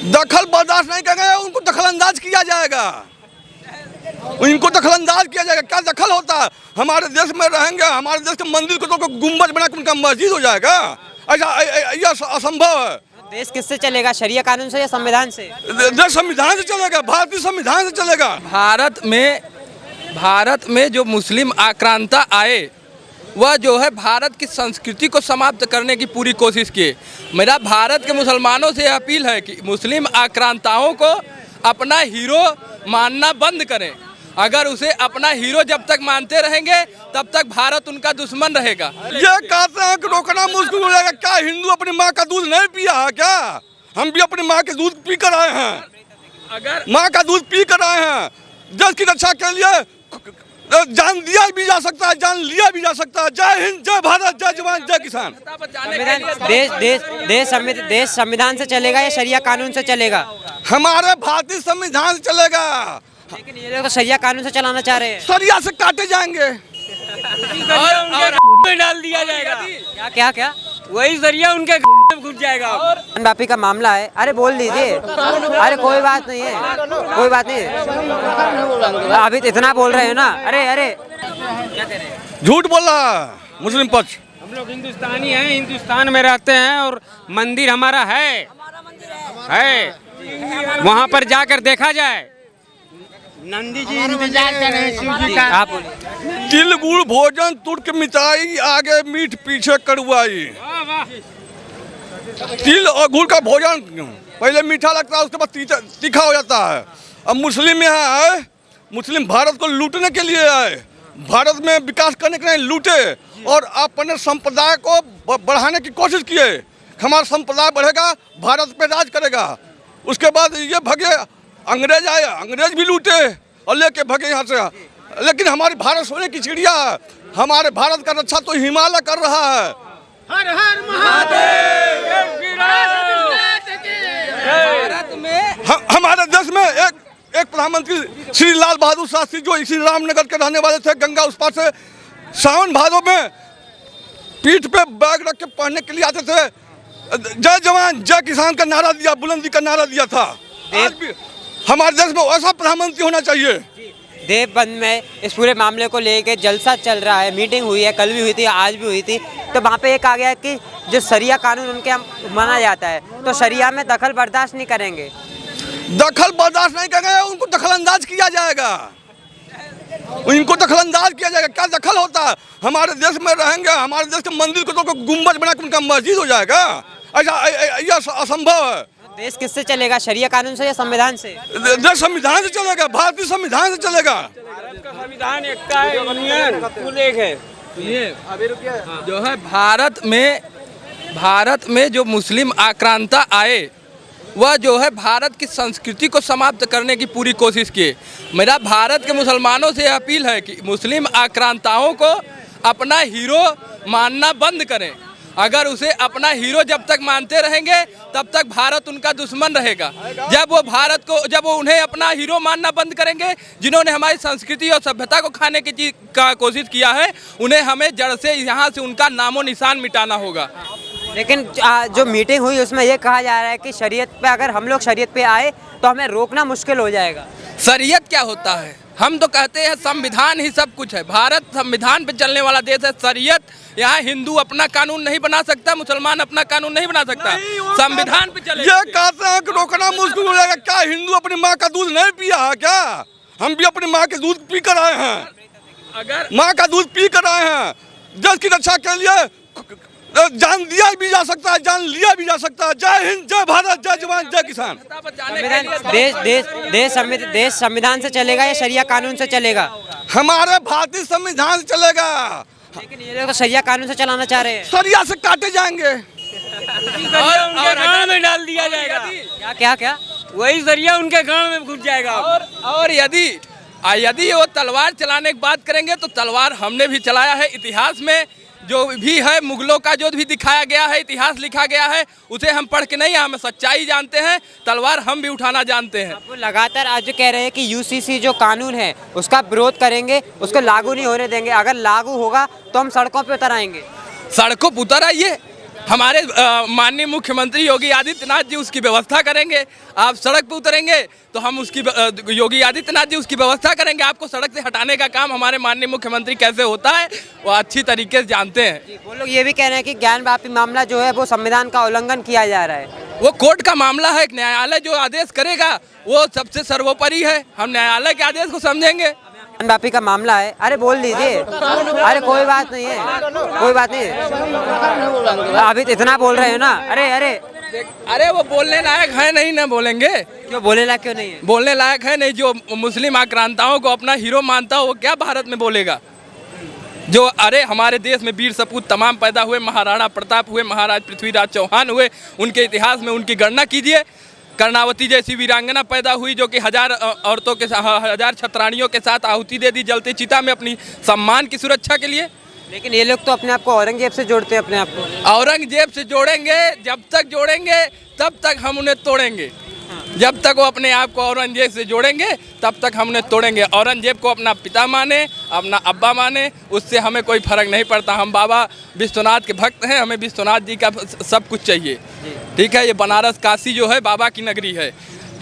दखल बर्दाश्त नहीं करेंगे, उनको दखलंदाज किया जाएगा, इनको दखलंदाज किया जाएगा। क्या दखल होता है? हमारे देश में रहेंगे, हमारे देश के मंदिर को तो गुम्बद बना के उनका मस्जिद हो जाएगा? ऐसा असंभव है। देश किससे चलेगा, शरिया कानून से या संविधान से? देश संविधान से चलेगा, भारतीय संविधान से चलेगा। भारत में जो मुस्लिम आक्रांता आए वह जो है भारत की संस्कृति को समाप्त करने की पूरी कोशिश किए। मेरा भारत के मुसलमानों से अपील है कि मुस्लिम आक्रांताओं को अपना हीरो मानना बंद करें। अगर उसे अपना हीरो जब तक मानते रहेंगे तब तक भारत उनका दुश्मन रहेगा। ये कहते हैं कि रोकना मुश्किल हो जाएगा। क्या हिंदू अपनी माँ का दूध नहीं पिया है क्या? हम भी अपनी माँ के दूध पी कर आए हैं, अगर माँ का दूध पी कर आए हैं। देश की रक्षा के लिए जान दिया भी जा सकता है, जान लिया भी जा सकता है। जय हिंद, जय भारत, जय जवान, जय किसान। देश संविधान से चलेगा या शरिया कानून से चलेगा? हमारे भारतीय संविधान से चलेगा। लेकिन ये लोग तो शरिया कानून से चलाना चाह रहे हैं। सरिया से काटे जाएंगे और डाल दिया जाएगा। क्या क्या क्या? वही जरिया उनके घुस जाएगा। बापी का मामला है। अरे बोल दीजिए। अरे कोई बात नहीं है, कोई बात नहीं है। अभी तो इतना बोल रहे हैं ना। अरे अरे क्या कह रहे हैं? झूठ बोल रहा है मुस्लिम पक्ष। हम लोग हिंदुस्तानी हैं, हिंदुस्तान में रहते हैं और मंदिर हमारा है। वहाँ पर जाकर देखा जाए। नंदी जी इंतजार कर रहे हैं शिव जी का। आप बोलिए। तिल गुड़ भोजन तुर्क मिठाई, आगे मीठ पीछे कड़ुआई। तिल और गुड़ का भोजन पहले मीठा लगता है, उसके बाद तीखा हो जाता है। अब मुस्लिम यहाँ आए, मुस्लिम भारत को लूटने के लिए आए, भारत में विकास करने के लिए लूटे और अपने संप्रदाय को बढ़ाने की कोशिश किए। हमारा संप्रदाय बढ़ेगा, भारत पे राज करेगा। उसके बाद ये भगे, अंग्रेज आए, अंग्रेज भी लूटे और लेके भगे यहाँ से। लेकिन हमारी भारत सोने की चिड़िया है। हमारे भारत का रक्षा तो हिमालय कर रहा है। हर हर महादेव। भारत में हमारे देश में एक प्रधानमंत्री श्री लाल बहादुर शास्त्री, जो इसी रामनगर के रहने वाले थे, गंगा उस पार से सावन भादों में पीठ पे बैग रख के पढ़ने के लिए आते थे। जय जवान जय किसान का नारा दिया, बुलंदी का नारा दिया था। आज भी हमारे देश में ऐसा प्रधानमंत्री होना चाहिए। देवबंद में इस पूरे मामले को लेकर जलसा चल रहा है, मीटिंग हुई है, कल भी हुई थी, आज भी हुई थी। तो वहाँ पे एक आ गया कि जो शरिया कानून उनके यहाँ माना जाता है, तो शरिया में दखल बर्दाश्त नहीं करेंगे। दखल बर्दाश्त नहीं करेंगे, उनको दखलंदाज किया जाएगा, इनको दखलंदाज किया जाएगा। क्या दखल होता है? हमारे देश में रहेंगे, हमारे देश के मंदिर को तो गुम्बद बना के उनका मस्जिद हो जाएगा? ऐसा असंभव है। देश किससे चलेगा, शरिया कानून से या संविधान से? देश संविधान से चलेगा, भारतीय संविधान से चलेगा। भारत का संविधान एक का है, यूनियन कुल एक है। जो है भारत में जो मुस्लिम आक्रांता आए वह जो है भारत की संस्कृति को समाप्त करने की पूरी कोशिश किए। मेरा भारत के मुसलमानों से अपील है कि मुस्लिम आक्रांताओं को अपना हीरो मानना बंद करें। अगर उसे अपना हीरो जब तक मानते रहेंगे तब तक भारत उनका दुश्मन रहेगा। जब वो उन्हें अपना हीरो मानना बंद करेंगे, जिन्होंने हमारी संस्कृति और सभ्यता को खाने की कोशिश किया है, उन्हें हमें जड़ से यहाँ से उनका नामो निशान मिटाना होगा। लेकिन जो मीटिंग हुई उसमें ये कहा जा रहा है कि शरीयत पे, अगर हम लोग शरीयत पे आए तो हमें रोकना मुश्किल हो जाएगा। शरीयत क्या होता है? हम तो कहते हैं संविधान ही सब कुछ है। भारत संविधान पे चलने वाला देश है। शरीयत यहाँ हिंदू अपना कानून नहीं बना सकता, मुसलमान अपना कानून नहीं बना सकता, संविधान पे चलेगा। ये कहते हैं कि रोकना मुश्किल हो जाएगा। क्या हिंदू अपनी माँ का दूध नहीं पिया है क्या? हम भी अपनी माँ के दूध पी कर आए हैं, अगर माँ का दूध पी कर आए हैं। देश की रक्षा के लिए जान दिया भी जा सकता है, जान लिया भी जा सकता है। जय हिंद, जय भारत, जय जवान, जय किसान। देश संविधान से चलेगा या शरिया कानून से चलेगा? हमारे भारतीय संविधान से चलेगा। लेकिन ये लोग तो शरिया कानून से चलाना चाह रहे हैं। सरिया से काटे जाएंगे और गाँव में डाल दिया जाएगा। क्या क्या क्या? वही जरिया उनके गाँव में घुस जाएगा। और यदि वो तलवार चलाने की बात करेंगे तो तलवार हमने भी चलाया है। इतिहास में जो भी है, मुगलों का जो भी दिखाया गया है, इतिहास लिखा गया है, उसे हम पढ़ के नहीं, हम सच्चाई जानते हैं। तलवार हम भी उठाना जानते हैं। वो लगातार आज जो कह रहे हैं कि यूसीसी जो कानून है उसका विरोध करेंगे, उसको लागू नहीं होने देंगे। अगर लागू होगा तो हम सड़कों पे उतर आएंगे। सड़कों पर उतर आइए, हमारे माननीय मुख्यमंत्री योगी आदित्यनाथ जी उसकी व्यवस्था करेंगे। आप सड़क पे उतरेंगे तो हम उसकी योगी आदित्यनाथ जी उसकी व्यवस्था करेंगे। आपको सड़क से हटाने का काम हमारे माननीय मुख्यमंत्री कैसे होता है वो अच्छी तरीके से जानते हैं। वो लोग ये भी कह रहे हैं कि ज्ञान वापी मामला जो है वो संविधान का उल्लंघन किया जा रहा है। वो कोर्ट का मामला है, एक न्यायालय जो आदेश करेगा वो सबसे सर्वोपरि है। हम न्यायालय के आदेश को समझेंगे। ज्ञान वापी का मामला है, अरे बोल दीजिए, अरे कोई बात नहीं है, कोई बात नहीं है, अभी तो इतना बोल रहे हो ना। अरे वो बोलने लायक है नहीं ना बोलेंगे। क्यों बोलने लायक क्यों नहीं है? बोलने लायक है नहीं। जो मुस्लिम आक्रांताओं को अपना हीरो मानता हो वो क्या भारत में बोलेगा? जो अरे हमारे देश में वीर सपूत तमाम पैदा हुए, महाराणा प्रताप हुए, महाराज पृथ्वीराज चौहान हुए, उनके इतिहास में उनकी गणना कीजिए। कर्णावती जैसी वीरांगना पैदा हुई जो कि हजार औरतों के 1000 छतरानियों के साथ आहुति दे दी जलते चिता में अपनी सम्मान की सुरक्षा के लिए। लेकिन ये लोग तो अपने आप को औरंगजेब से जोड़ते हैं, अपने आप को औरंगजेब से जोड़ेंगे, जब तक जोड़ेंगे तब तक हम उन्हें तोड़ेंगे। जब तक वो अपने आप को औरंगजेब से जोड़ेंगे तब तक हम उन्हें तोड़ेंगे। औरंगजेब को अपना पिता माने, अपना अब्बा माने, उससे हमें कोई फर्क नहीं पड़ता। हम बाबा विश्वनाथ के भक्त हैं, हमें विश्वनाथ जी का सब कुछ चाहिए। ठीक है, ये बनारस काशी जो है बाबा की नगरी है।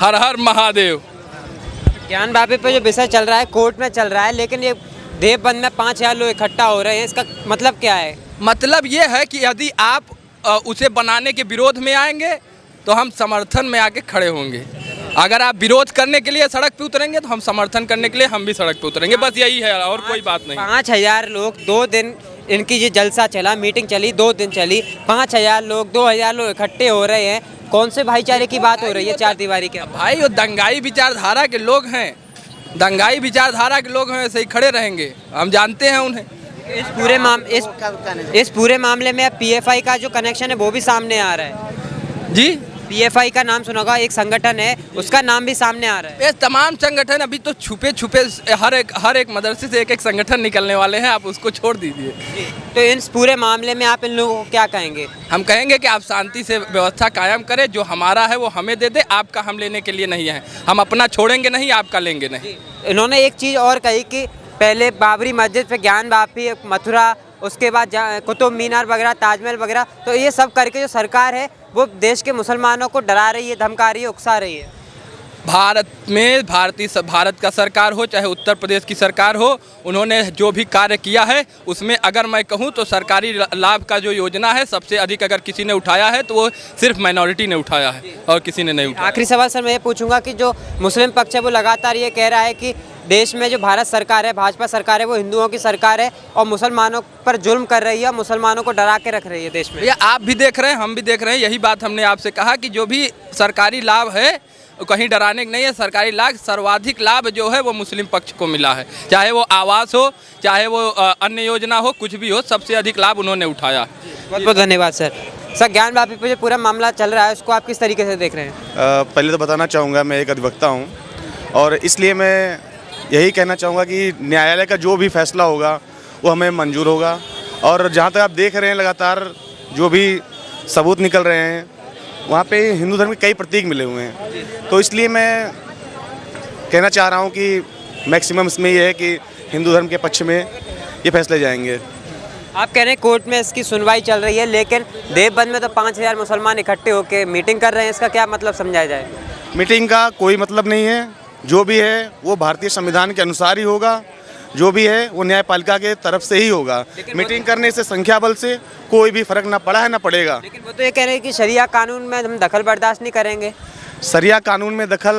हर हर महादेव। ज्ञान वापी पे जो विषय चल रहा है कोर्ट में चल रहा है, लेकिन ये देवबंद में 5000 लोग इकट्ठा हो रहे हैं, इसका मतलब क्या है? मतलब ये है कि यदि आप उसे बनाने के विरोध में आएंगे तो हम समर्थन में आके खड़े होंगे। अगर आप विरोध करने के लिए सड़क पे उतरेंगे तो हम समर्थन करने के लिए हम भी सड़क पे उतरेंगे। बस यही है और कोई बात नहीं। 5000 लोग 2 दिन इनकी ये जलसा चला, मीटिंग चली, 2 दिन चली, 5000 लोग 2000 लोग इकट्ठे हो रहे हैं। कौन से भाईचारे की बात हो रही है चार दीवारी के? भाई वो दंगाई विचारधारा के लोग हैं, दंगाई विचारधारा के लोग हैं, ऐसे ही खड़े रहेंगे। हम जानते हैं उन्हें। इस पूरे मामले में पीएफआई का जो कनेक्शन है वो भी सामने आ रहा है जी। पीएफआई का नाम सुना होगा, एक संगठन है, उसका नाम भी सामने आ रहा है। ये तमाम संगठन अभी तो छुपे छुपे हर एक मदरसे से एक संगठन निकलने वाले हैं। आप उसको छोड़ दीजिए। तो इस पूरे मामले में आप इन लोगों को क्या कहेंगे? हम कहेंगे कि आप शांति से व्यवस्था कायम करें, जो हमारा है वो हमें दे दे, आपका हम लेने के लिए नहीं है। हम अपना छोड़ेंगे नहीं, आपका लेंगे नहीं। इन्होंने एक चीज़ और कही कि पहले बाबरी मस्जिद पे ज्ञान वापी, मथुरा, उसके बाद कुतुब मीनार वगैरह, ताजमहल वगैरह, तो ये सब करके जो सरकार है वो देश के मुसलमानों को डरा रही है, धमका रही है, उकसा रही है। भारत में भारत का सरकार हो चाहे उत्तर प्रदेश की सरकार हो, उन्होंने जो भी कार्य किया है उसमें अगर मैं कहूँ तो सरकारी लाभ का जो योजना है सबसे अधिक अगर किसी ने उठाया है तो वो सिर्फ माइनॉरिटी ने उठाया है और किसी ने नहीं उठाया। आखिरी सवाल सर मैं ये पूछूंगा कि जो मुस्लिम पक्ष है वो लगातार ये कह रहा है कि देश में जो भारत सरकार है, भाजपा सरकार है, वो हिंदुओं की सरकार है और मुसलमानों पर जुल्म कर रही है, मुसलमानों को डरा के रख रही है देश में। भैया आप भी देख रहे हैं, हम भी देख रहे हैं, यही बात हमने आपसे कहा कि जो भी सरकारी लाभ है कहीं डराने नहीं है। सरकारी लाभ, सर्वाधिक लाभ जो है वो मुस्लिम पक्ष को मिला है, चाहे वो आवास हो, चाहे वो अन्य योजना हो, कुछ भी हो, सबसे अधिक लाभ उन्होंने उठाया। बहुत बहुत धन्यवाद सर। सर ज्ञान वापी पे जो पूरा मामला चल रहा है उसको आप किस तरीके से देख रहे हैं? पहले तो बताना चाहूँगा मैं एक अधिवक्ता हूँ और इसलिए मैं यही कहना चाहूँगा कि न्यायालय का जो भी फैसला होगा वो हमें मंजूर होगा। और जहाँ तक आप देख रहे हैं लगातार जो भी सबूत निकल रहे हैं वहाँ पे हिंदू धर्म के कई प्रतीक मिले हुए हैं, तो इसलिए मैं कहना चाह रहा हूँ कि मैक्सिमम इसमें ये है कि हिंदू धर्म के पक्ष में ये फैसले जाएंगे। आप कह रहे हैं कोर्ट में इसकी सुनवाई चल रही है, लेकिन देवबंद में तो 5000 मुसलमान इकट्ठे होकर मीटिंग कर रहे हैं, इसका क्या मतलब समझाया जाए? मीटिंग का कोई मतलब नहीं है, जो भी है वो भारतीय संविधान के अनुसार ही होगा, जो भी है वो न्यायपालिका के तरफ से ही होगा। मीटिंग करने से संख्या बल से कोई भी फर्क ना पड़ा है ना पड़ेगा। लेकिन वो तो ये कह रहे हैं कि शरिया कानून में हम दखल बर्दाश्त नहीं करेंगे। शरिया कानून में दखल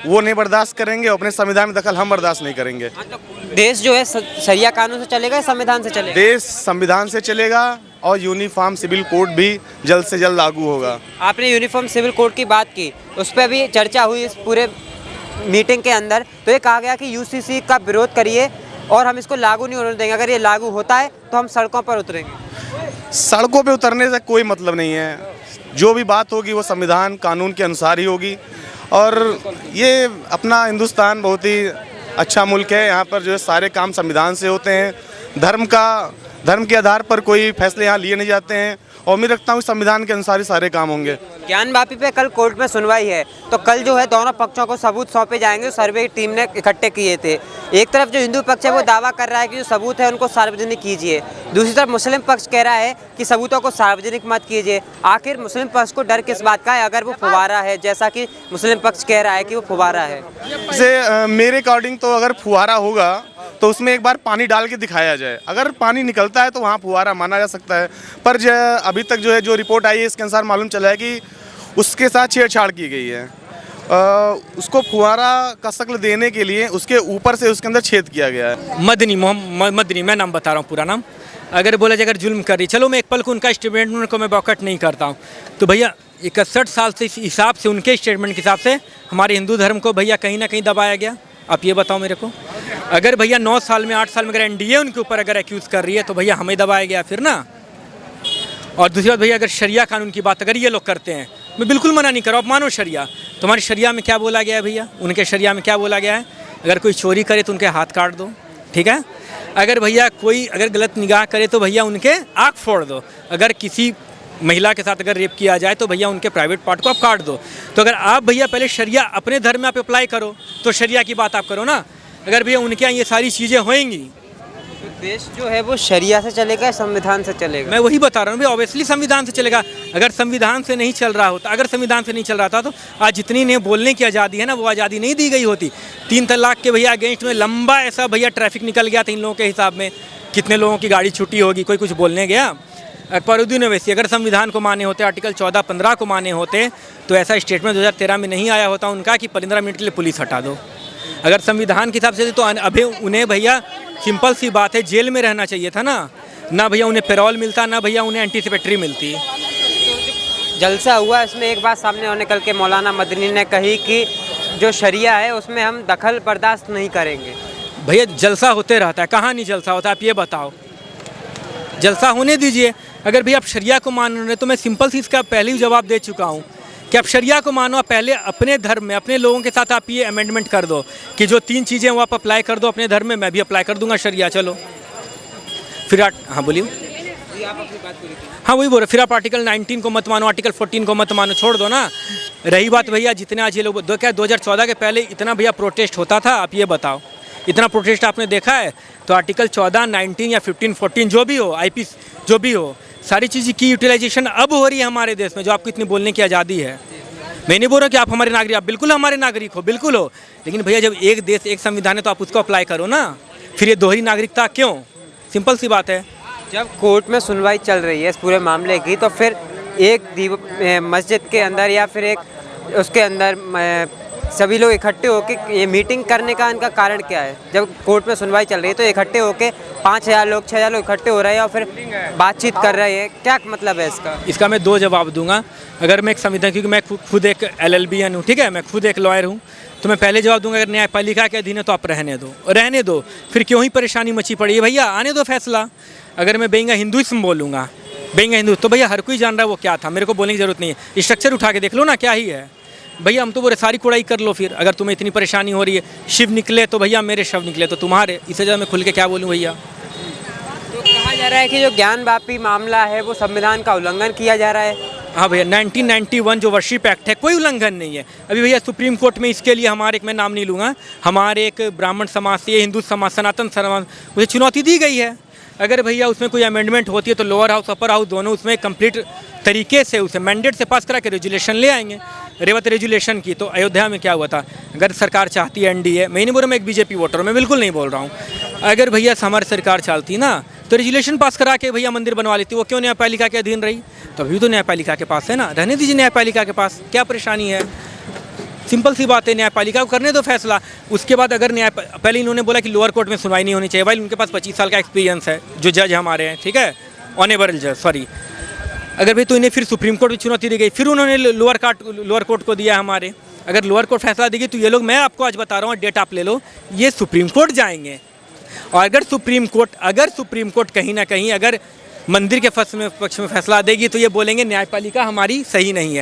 वो नहीं बर्दाश्त करेंगे, अपने संविधान में दखल हम बर्दाश्त नहीं करेंगे। तो देश जो है शरिया कानून से चलेगा या संविधान से चलेगा? देश संविधान से चलेगा और यूनिफॉर्म सिविल कोड भी जल्द से जल्द लागू होगा। आपने यूनिफॉर्म सिविल कोड की बात की, उस पर भी चर्चा हुई इस पूरे मीटिंग के अंदर, तो ये कहा गया कि यूसीसी का विरोध करिए और हम इसको लागू नहीं होने देंगे। अगर ये लागू होता है तो हम सड़कों पर उतरेंगे। सड़कों पे उतरने से कोई मतलब नहीं है, जो भी बात होगी वो संविधान कानून के अनुसार ही होगी। और ये अपना हिंदुस्तान बहुत ही अच्छा मुल्क है, यहाँ पर जो है सारे काम संविधान से होते हैं। धर्म के आधार पर कोई फैसले यहाँ लिए नहीं जाते हैं और उम्मीद रखता हूँ संविधान के अनुसार ही सारे काम होंगे। ज्ञानवापी पे कल कोर्ट में सुनवाई है, तो कल जो है दोनों पक्षों को सबूत सौंपे जाएंगे जो सर्वे की टीम ने इकट्ठे किए थे। एक तरफ जो हिंदू पक्ष है वो दावा कर रहा है कि जो सबूत है उनको सार्वजनिक कीजिए, दूसरी तरफ मुस्लिम पक्ष कह रहा है कि सबूतों को सार्वजनिक मत कीजिए। आखिर मुस्लिम पक्ष को डर किस बात का है अगर वो फुवारा है, जैसा कि मुस्लिम पक्ष कह रहा है कि वो फुवारा है? जैसे मेरे अकॉर्डिंग तो अगर फुहारा होगा तो उसमें एक बार पानी डाल के दिखाया जाए, अगर पानी निकलता है तो वहाँ फुहारा माना जा सकता है। पर अभी तक जो है जो रिपोर्ट आई है इसके अनुसार मालूम चला है कि उसके साथ छेड़छाड़ की गई है। उसको फुहारा का शक्ल देने के लिए उसके ऊपर से उसके अंदर छेद किया गया है। मदनी मोहम्मद मदनी, मैं नाम बता रहा हूँ पूरा नाम। अगर बोला जाए अगर जुल्म कर रही, चलो मैं एक पल को उनका स्टेटमेंट को मैं बॉकट नहीं करता हूँ, तो भैया 61 साल से इस हिसाब से उनके स्टेटमेंट के हिसाब से हमारे हिंदू धर्म को भैया कहीं ना कहीं दबाया गया। आप ये बताओ मेरे को, अगर भैया 9 साल में 8 साल में अगर एनडीए उनके ऊपर अगर एक्यूज़ कर रही है तो भैया हमें दबाया गया फिर ना। और दूसरी बात भैया, अगर शरिया कानून की बात अगर ये लोग करते हैं, मैं बिल्कुल मना नहीं कर रहा हूँ, आप मानो शरिया, तुम्हारी शरिया में क्या बोला गया है भैया? उनके शरिया में क्या बोला गया है? अगर कोई चोरी करे तो उनके हाथ काट दो, ठीक है। अगर भैया कोई अगर गलत निगाह करे तो भैया उनके आँख फोड़ दो। अगर किसी महिला के साथ अगर रेप किया जाए तो भैया उनके प्राइवेट पार्ट को आप काट दो। तो अगर आप भैया पहले शरिया अपने धर्म में आप अप्लाई करो तो शरिया की बात आप करो ना। अगर भैया उनके यहाँ ये सारी चीज़ें होएंगी तो देश जो है वो शरिया से चलेगा, संविधान से चलेगा? मैं वही बता रहा हूँ भैया, ऑब्वियसली संविधान से चलेगा। अगर संविधान से नहीं चल रहा होता, अगर संविधान से नहीं चल रहा था तो आज जितनी ने बोलने की आज़ादी है ना वो आज़ादी नहीं दी गई होती। 3 तलाक के भैया अगेंस्ट में लंबा ऐसा भैया ट्रैफिक निकल गया था इन लोगों के हिसाब में, कितने लोगों की गाड़ी छुट्टी होगी, कोई कुछ बोलने गया। अकबरुद्दीन ओवैसी अगर संविधान को माने होते, आर्टिकल 14-15 को माने होते तो ऐसा स्टेटमेंट 2013 में नहीं आया होता उनका कि 15 मिनट के लिए पुलिस हटा दो। अगर संविधान के हिसाब से तो अभी उन्हें भैया सिंपल सी बात है जेल में रहना चाहिए था ना भैया उन्हें पैरोल मिलता, ना भैया उन्हें एंटीसिपेटरी मिलती। जलसा हुआ, इसमें एक बात सामने होने कल के मौलाना मदनी ने कही कि जो शरिया है उसमें हम दखल बर्दाश्त नहीं करेंगे। भैया जलसा होते रहता है, कहाँ नहीं जलसा होता, आप ये बताओ। जलसा होने दीजिए। अगर भैया आप शरिया को मान रहे तो मैं सिंपल सी इसका पहले ही जवाब दे चुका हूँ कि आप शरिया को मानो, आप पहले अपने धर्म में अपने लोगों के साथ आप ये अमेंडमेंट कर दो कि जो 3 चीज़ें वो आप अप्लाई कर दो अपने धर्म में, मैं भी अप्लाई कर दूंगा शरिया। चलो फिर हाँ बोलिए। हाँ वही बोल रहे, फिर आप आर्टिकल 19 को मत मानो, आर्टिकल 14 को मत मानो, छोड़ दो ना। रही बात भैया जितने आज ये लोग क्या 2014 के पहले इतना भैया प्रोटेस्ट होता था, आप ये बताओ इतना प्रोटेस्ट आपने देखा है? तो आर्टिकल 14, 19 या 15, 14 जो भी हो, IP जो भी हो, सारी चीज़ की यूटिलाइजेशन अब हो रही है हमारे देश में, जो आपको इतनी बोलने की आज़ादी है। मैं नहीं बोल रहा कि आप हमारे नागरिक, आप बिल्कुल हमारे नागरिक हो, बिल्कुल हो, लेकिन भैया जब एक देश एक संविधान है तो आप उसको अप्लाई करो ना। फिर ये दोहरी नागरिकता क्यों? सिंपल सी बात है। जब कोर्ट में सुनवाई चल रही है इस पूरे मामले की, तो फिर एक मस्जिद के अंदर या फिर एक उसके अंदर सभी लोग इकट्ठे होकर ये मीटिंग करने का इनका कारण क्या है? जब कोर्ट में सुनवाई चल रही है तो इकट्ठे होकर 5000 लोग 6000 लोग इकट्ठे हो रहे हैं और फिर बातचीत कर रहे हैं, क्या मतलब है इसका? इसका मैं 2 जवाब दूंगा। अगर मैं एक संविधान, क्योंकि मैं खुद एक LLB हूँ, ठीक है, मैं खुद एक लॉयर हूँ, तो मैं पहले जवाब दूंगा अगर न्यायपालिका के अधीन है तो आप रहने दो, फिर क्यों ही परेशानी मची पड़ी है भैया, आने दो फैसला। अगर मैं बेंगा हिंदुइज्म बोलूँगा, बेंगा हिंदू, तो भैया हर कोई जान रहा है वो क्या था, मेरे को बोलने की ज़रूरत नहीं है। स्ट्रक्चर उठा के देख लो ना क्या ही है भैया, हम तो बोले सारी कुड़ाई कर लो। फिर अगर तुम्हें इतनी परेशानी हो रही है, शिव निकले तो भैया मेरे शव निकले तो तुम्हारे, इससे ज़्यादा मैं खुल के क्या बोलूँ भैया। तो कहा जा रहा है कि जो ज्ञानवापी मामला है वो संविधान का उल्लंघन किया जा रहा है। हाँ भैया 1991 जो वर्शिप एक्ट है कोई उल्लंघन नहीं है। अभी भैया सुप्रीम कोर्ट में इसके लिए हमारे एक, मैं नाम नहीं लूँगा, हमारे एक ब्राह्मण समाज से, हिंदू समाज, सनातन समाज, मुझे चुनौती दी गई है। अगर भैया उसमें कोई अमेंडमेंट होती है तो लोअर हाउस अपर हाउस दोनों उसमें कंप्लीट तरीके से उसे मैंडेट से पास करा के रेजुलेशन ले आएंगे। रेवत रेजुलेशन की तो अयोध्या में क्या हुआ था, अगर सरकार चाहती है NDA, मैं नहीं बोल रहा मैं एक BJP वोटर, मैं बिल्कुल नहीं बोल रहा हूँ, अगर भैया हमारी सरकार चाहती ना तो रेजुलेशन पास करा के भैया मंदिर बनवा लेती, वो क्यों न्यायपालिका के अधीन रही? तो अभी तो न्यायपालिका के पास है ना, रहने दीजिए न्यायपालिका के पास, क्या परेशानी है? सिंपल सी बात है, न्यायपालिका को करने दो फैसला। उसके बाद अगर पहले इन्होंने बोला कि लोअर कोर्ट में सुनवाई नहीं होनी चाहिए, भाई उनके पास 25 साल का एक्सपीरियंस है जो जज हमारे हैं, ठीक है, ऑनेबल जज, सॉरी। अगर भाई तो इन्हें फिर सुप्रीम कोर्ट में चुनौती दी गई, फिर उन्होंने लोअर कोर्ट को दिया हमारे। अगर लोअर कोर्ट फैसला देगी तो ये लोग, मैं आपको आज बता रहा हूँ, डेट आप ले लो, ये सुप्रीम कोर्ट जाएंगे। और अगर सुप्रीम कोर्ट कहीं ना कहीं अगर मंदिर के पक्ष में फैसला देगी तो ये बोलेंगे न्यायपालिका हमारी सही नहीं है।